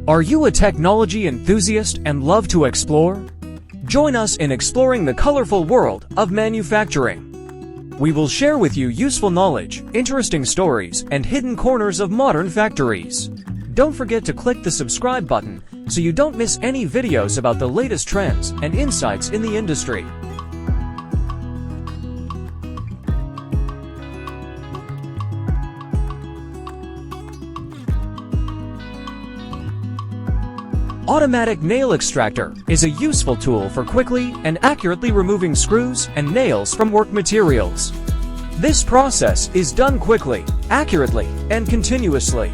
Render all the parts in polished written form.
Are you a technology enthusiast and love to explore? Join us in exploring the colorful world of manufacturing. We will share with you useful knowledge, interesting stories, and hidden corners of modern factories. Don't forget to click the subscribe button so you don't miss any videos about the latest trends and insights in the industry. Automatic nail extractor is a useful tool for quickly and accurately removing screws and nails from work materials. This process is done quickly, accurately, and continuously.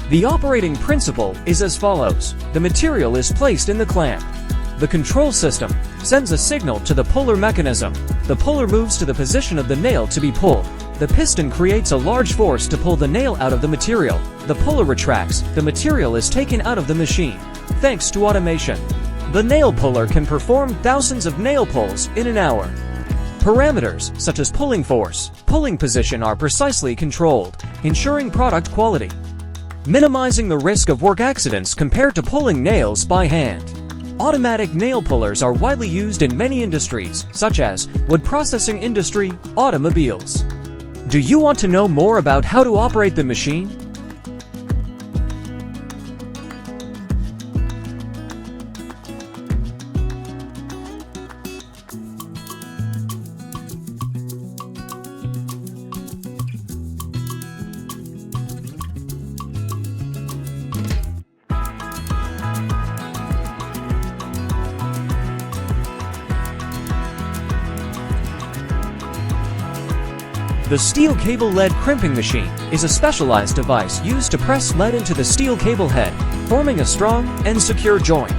The operating principle is as follows. The material is placed in the clamp. The control system sends a signal to the puller mechanism. The puller moves to the position of the nail to be pulled. The piston creates a large force to pull the nail out of the material. The puller retracts. The material is taken out of the machine. Thanks to automation, the nail puller can perform thousands of nail pulls in an hour. Parameters such as pulling force, pulling position are precisely controlled, ensuring product quality, minimizing the risk of work accidents compared to pulling nails by hand. Automatic nail pullers are widely used in many industries, such as wood processing industry, automobiles. Do you want to know more about how to operate the machine? The steel cable lead crimping machine is a specialized device used to press lead into the steel cable head, forming a strong and secure joint.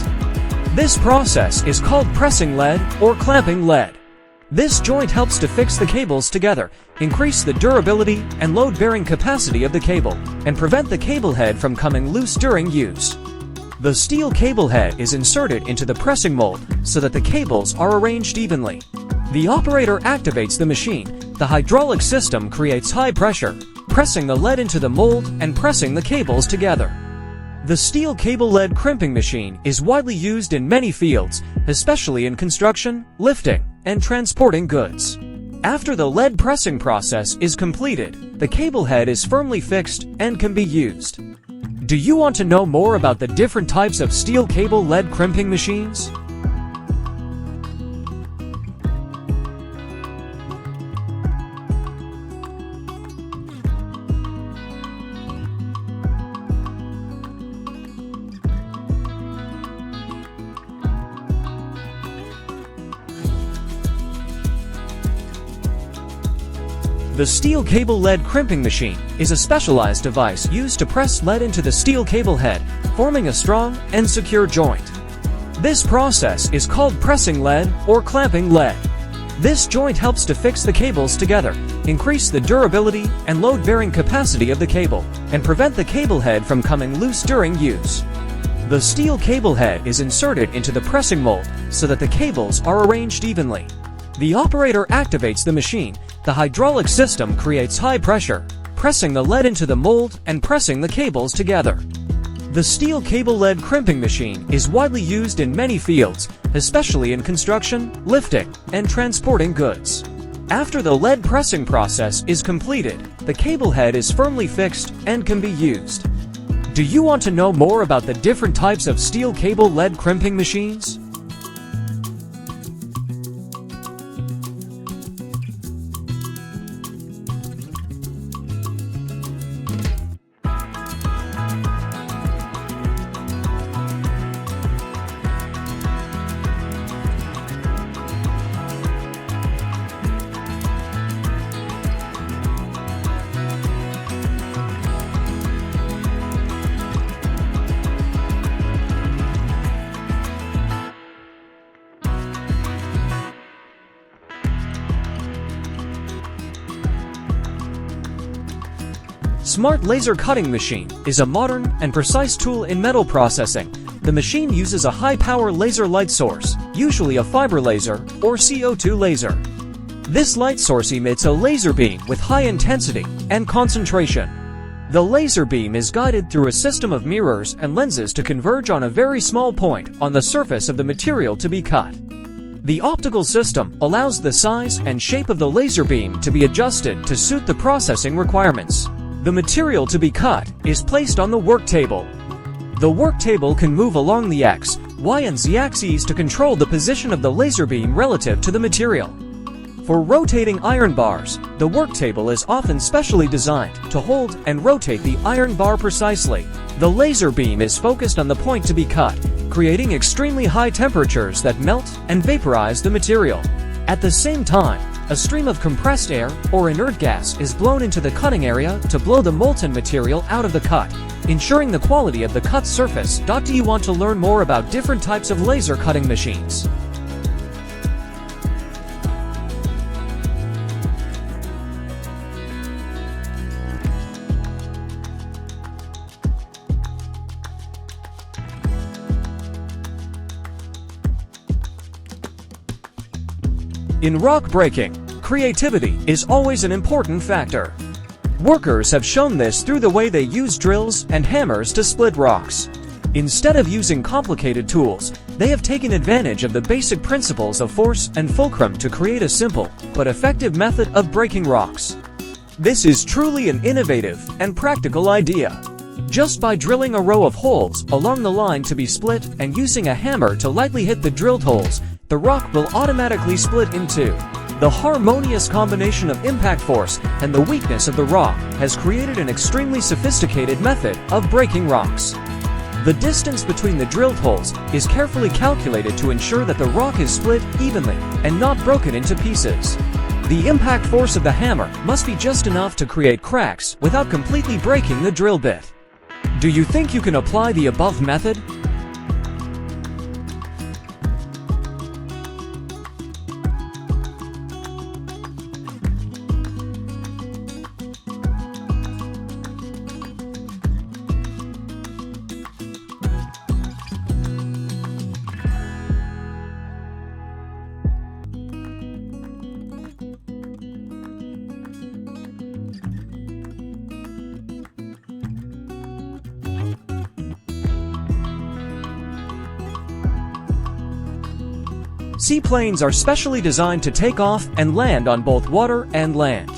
This process is called pressing lead or clamping lead. This joint helps to fix the cables together, increase the durability and load-bearing capacity of the cable, and prevent the cable head from coming loose during use. The steel cable head is inserted into the pressing mold so that the cables are arranged evenly. The operator activates the machine. The hydraulic system creates high pressure, pressing the lead into the mold and pressing the cables together. The steel cable lead crimping machine is widely used in many fields, especially in construction, lifting, and transporting goods. After the lead pressing process is completed, the cable head is firmly fixed and can be used. Do you want to know more about the different types of steel cable lead crimping machines? The steel cable lead crimping machine is a specialized device used to press lead into the steel cable head, forming a strong and secure joint. This process is called pressing lead or clamping lead. This joint helps to fix the cables together, increase the durability and load-bearing capacity of the cable, and prevent the cable head from coming loose during use. The steel cable head is inserted into the pressing mold so that the cables are arranged evenly. The operator activates the machine. The hydraulic system creates high pressure, pressing the lead into the mold and pressing the cables together. The steel cable lead crimping machine is widely used in many fields, especially in construction, lifting, and transporting goods. After the lead pressing process is completed, the cable head is firmly fixed and can be used. Do you want to know more about the different types of steel cable lead crimping machines? Smart Laser Cutting Machine is a modern and precise tool in metal processing. The machine uses a high-power laser light source, usually a fiber laser or CO2 laser. This light source emits a laser beam with high intensity and concentration. The laser beam is guided through a system of mirrors and lenses to converge on a very small point on the surface of the material to be cut. The optical system allows the size and shape of the laser beam to be adjusted to suit the processing requirements. The material to be cut is placed on the work table. The work table can move along the X, Y, and Z axes to control the position of the laser beam relative to the material. For rotating iron bars, the work table is often specially designed to hold and rotate the iron bar precisely. The laser beam is focused on the point to be cut, creating extremely high temperatures that melt and vaporize the material. At the same time, a stream of compressed air or inert gas is blown into the cutting area to blow the molten material out of the cut, ensuring the quality of the cut surface. Do you want to learn more about different types of laser cutting machines? In rock breaking, creativity is always an important factor. Workers have shown this through the way they use drills and hammers to split rocks. Instead of using complicated tools, they have taken advantage of the basic principles of force and fulcrum to create a simple but effective method of breaking rocks. This is truly an innovative and practical idea. Just by drilling a row of holes along the line to be split and using a hammer to lightly hit the drilled holes, the rock will automatically split in two. The harmonious combination of impact force and the weakness of the rock has created an extremely sophisticated method of breaking rocks. The distance between the drilled holes is carefully calculated to ensure that the rock is split evenly and not broken into pieces. The impact force of the hammer must be just enough to create cracks without completely breaking the drill bit. Do you think you can apply the above method? Seaplanes are specially designed to take off and land on both water and land.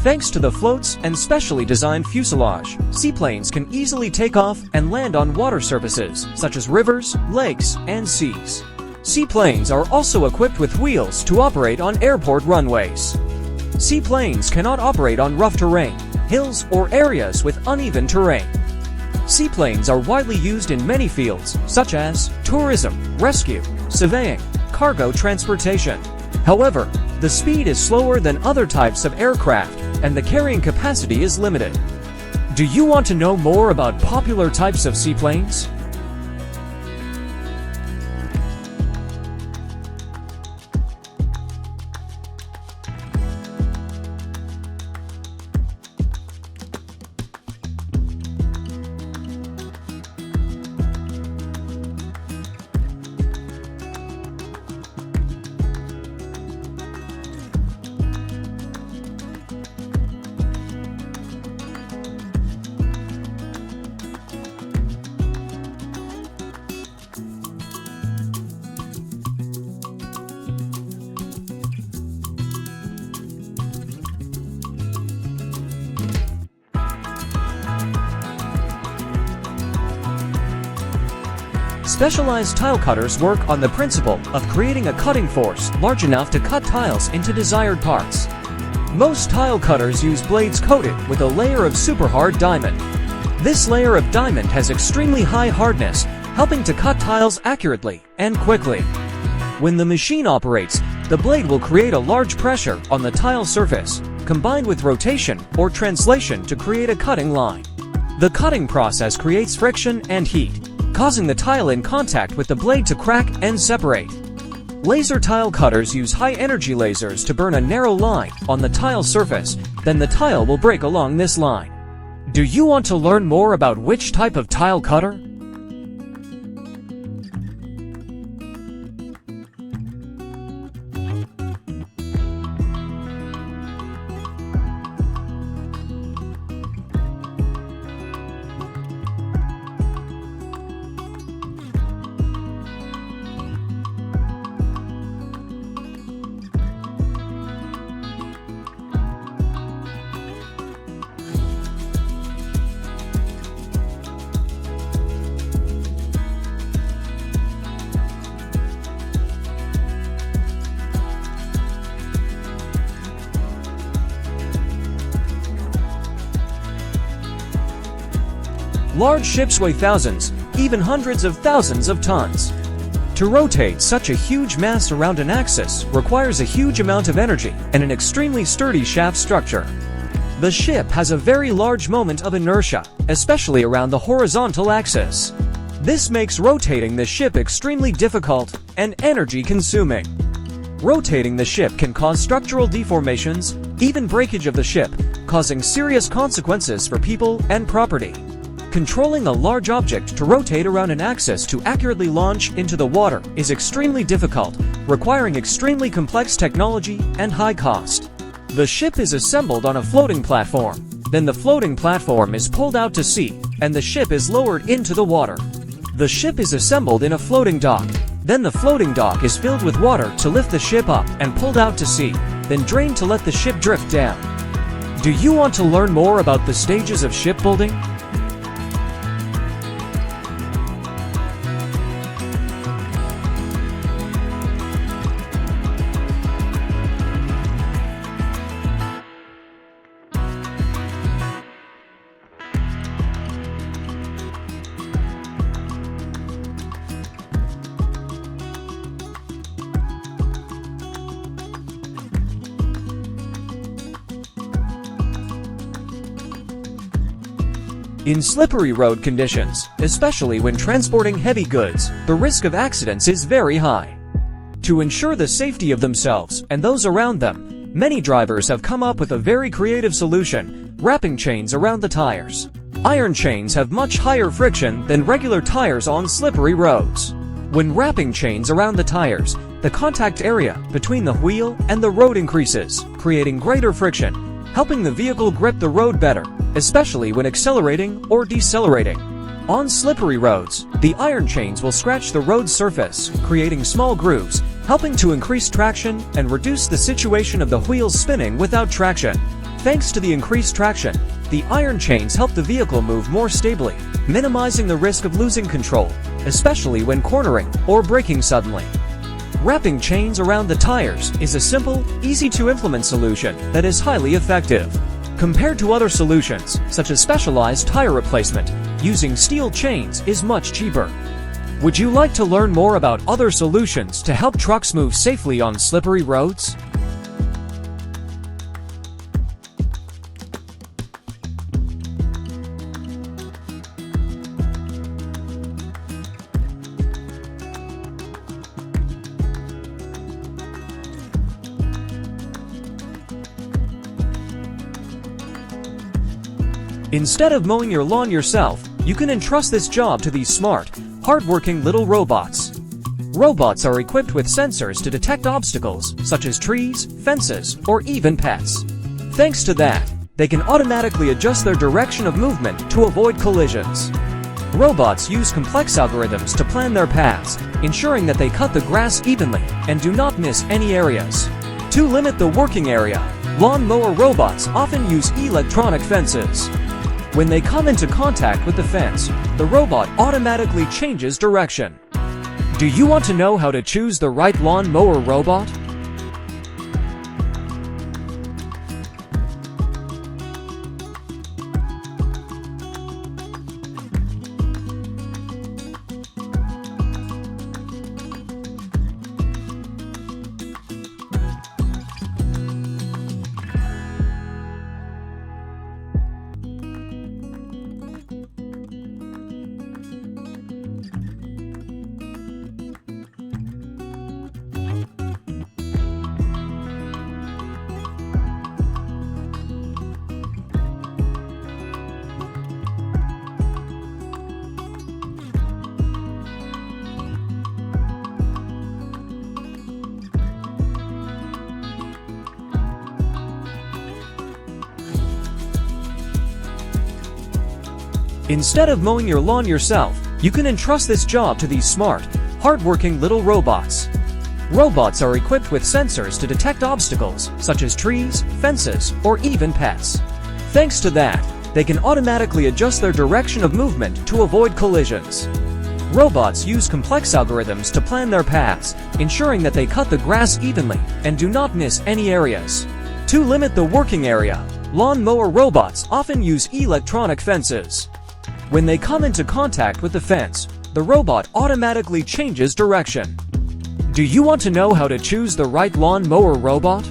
Thanks to the floats and specially designed fuselage, seaplanes can easily take off and land on water surfaces such as rivers, lakes, and seas. Seaplanes are also equipped with wheels to operate on airport runways. Seaplanes cannot operate on rough terrain, hills, or areas with uneven terrain. Seaplanes are widely used in many fields such as tourism, rescue, surveying, cargo transportation. However, the speed is slower than other types of aircraft, and the carrying capacity is limited. Do you want to know more about popular types of seaplanes? Specialized tile cutters work on the principle of creating a cutting force large enough to cut tiles into desired parts. Most tile cutters use blades coated with a layer of super hard diamond. This layer of diamond has extremely high hardness, helping to cut tiles accurately and quickly. When the machine operates, the blade will create a large pressure on the tile surface, combined with rotation or translation to create a cutting line. The cutting process creates friction and heat, causing the tile in contact with the blade to crack and separate. Laser tile cutters use high-energy lasers to burn a narrow line on the tile surface, then the tile will break along this line. Do you want to learn more about which type of tile cutter? Large ships weigh thousands, even hundreds of thousands of tons. To rotate such a huge mass around an axis requires a huge amount of energy and an extremely sturdy shaft structure. The ship has a very large moment of inertia, especially around the horizontal axis. This makes rotating the ship extremely difficult and energy-consuming. Rotating the ship can cause structural deformations, even breakage of the ship, causing serious consequences for people and property. Controlling a large object to rotate around an axis to accurately launch into the water is extremely difficult, requiring extremely complex technology and high cost. The ship is assembled on a floating platform. Then the floating platform is pulled out to sea, and the ship is lowered into the water. The ship is assembled in a floating dock. Then the floating dock is filled with water to lift the ship up and pulled out to sea, then drained to let the ship drift down. Do you want to learn more about the stages of shipbuilding? In slippery road conditions, especially when transporting heavy goods, the risk of accidents is very high. To ensure the safety of themselves and those around them, many drivers have come up with a very creative solution: wrapping chains around the tires. Iron chains have much higher friction than regular tires on slippery roads. When wrapping chains around the tires, the contact area between the wheel and the road increases, creating greater friction, helping the vehicle grip the road better, especially when accelerating or decelerating. On slippery roads, the iron chains will scratch the road surface, creating small grooves, helping to increase traction and reduce the situation of the wheels spinning without traction. Thanks to the increased traction, the iron chains help the vehicle move more stably, minimizing the risk of losing control, especially when cornering or braking suddenly. Wrapping chains around the tires is a simple, easy-to-implement solution that is highly effective. Compared to other solutions, such as specialized tire replacement, using steel chains is much cheaper. Would you like to learn more about other solutions to help trucks move safely on slippery roads? Instead of mowing your lawn yourself, you can entrust this job to these smart, hard-working little robots. Robots are equipped with sensors to detect obstacles, such as trees, fences, or even pets. Thanks to that, they can automatically adjust their direction of movement to avoid collisions. Robots use complex algorithms to plan their paths, ensuring that they cut the grass evenly and do not miss any areas. To limit the working area, lawn mower robots often use electronic fences. When they come into contact with the fence, the robot automatically changes direction. Do you want to know how to choose the right lawn mower robot? Instead of mowing your lawn yourself, you can entrust this job to these smart, hard-working little robots. Robots are equipped with sensors to detect obstacles, such as trees, fences, or even pets. Thanks to that, they can automatically adjust their direction of movement to avoid collisions. Robots use complex algorithms to plan their paths, ensuring that they cut the grass evenly and do not miss any areas. To limit the working area, lawn mower robots often use electronic fences. When they come into contact with the fence, the robot automatically changes direction. Do you want to know how to choose the right lawn mower robot?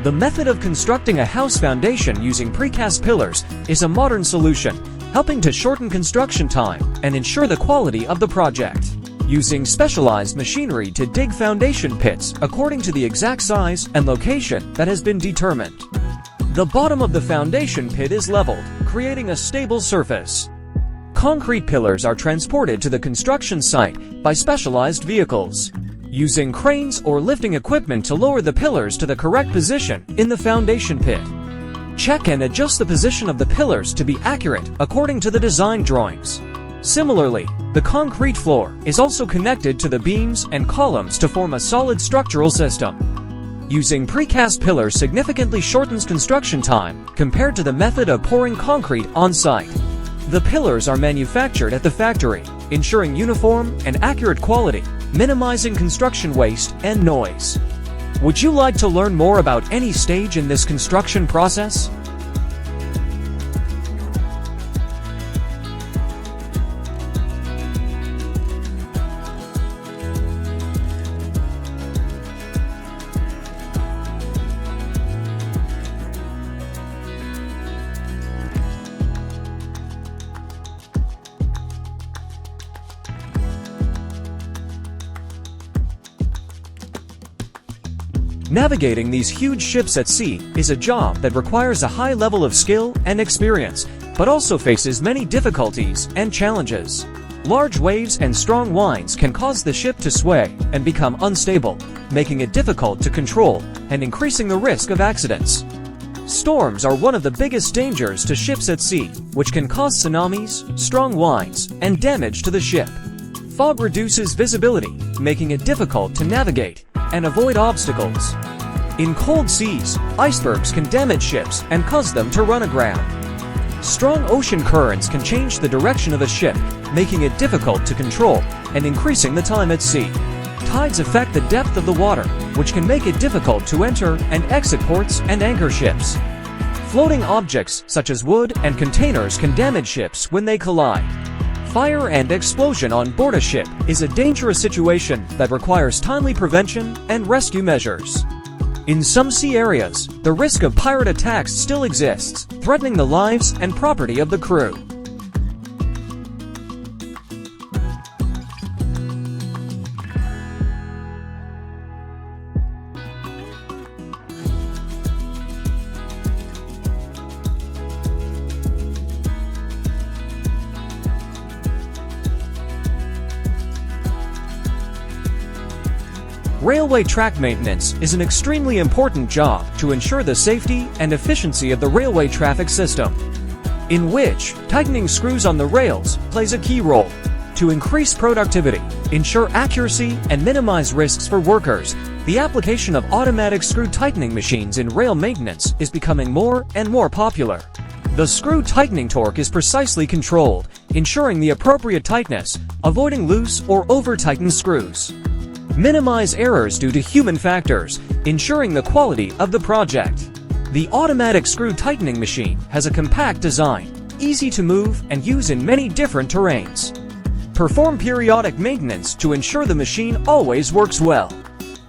The method of constructing a house foundation using precast pillars is a modern solution, helping to shorten construction time and ensure the quality of the project. Using specialized machinery to dig foundation pits according to the exact size and location that has been determined. The bottom of the foundation pit is leveled, creating a stable surface. Concrete pillars are transported to the construction site by specialized vehicles, using cranes or lifting equipment to lower the pillars to the correct position in the foundation pit. Check and adjust the position of the pillars to be accurate according to the design drawings. Similarly, the concrete floor is also connected to the beams and columns to form a solid structural system. Using precast pillars significantly shortens construction time compared to the method of pouring concrete on site. The pillars are manufactured at the factory, ensuring uniform and accurate quality, minimizing construction waste and noise. Would you like to learn more about any stage in this construction process? Navigating these huge ships at sea is a job that requires a high level of skill and experience, but also faces many difficulties and challenges. Large waves and strong winds can cause the ship to sway and become unstable, making it difficult to control and increasing the risk of accidents. Storms are one of the biggest dangers to ships at sea, which can cause tsunamis, strong winds, and damage to the ship. Fog reduces visibility, making it difficult to navigate and avoid obstacles. In cold seas, icebergs can damage ships and cause them to run aground. Strong ocean currents can change the direction of a ship, making it difficult to control and increasing the time at sea. Tides affect the depth of the water, which can make it difficult to enter and exit ports and anchor ships. Floating objects such as wood and containers can damage ships when they collide. Fire and explosion on board a ship is a dangerous situation that requires timely prevention and rescue measures. In some sea areas, the risk of pirate attacks still exists, threatening the lives and property of the crew. Railway track maintenance is an extremely important job to ensure the safety and efficiency of the railway traffic system, in which tightening screws on the rails plays a key role. To increase productivity, ensure accuracy, and minimize risks for workers, the application of automatic screw tightening machines in rail maintenance is becoming more and more popular. The screw tightening torque is precisely controlled, ensuring the appropriate tightness, avoiding loose or over-tightened screws. Minimize errors due to human factors, ensuring the quality of the project. The automatic screw tightening machine has a compact design, easy to move and use in many different terrains. Perform periodic maintenance to ensure the machine always works well.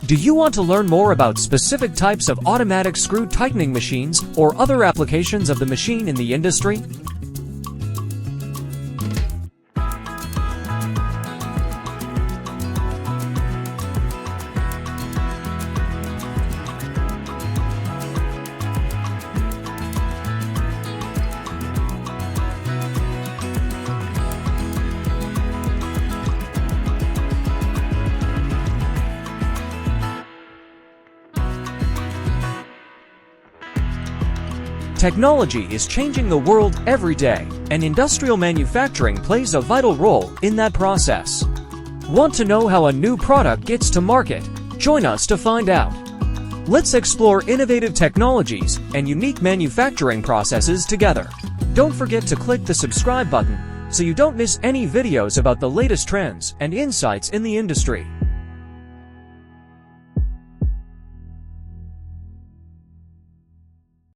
Do you want to learn more about specific types of automatic screw tightening machines or other applications of the machine in the industry? Technology is changing the world every day, and industrial manufacturing plays a vital role in that process. Want to know how a new product gets to market? Join us to find out. Let's explore innovative technologies and unique manufacturing processes together. Don't forget to click the subscribe button so you don't miss any videos about the latest trends and insights in the industry.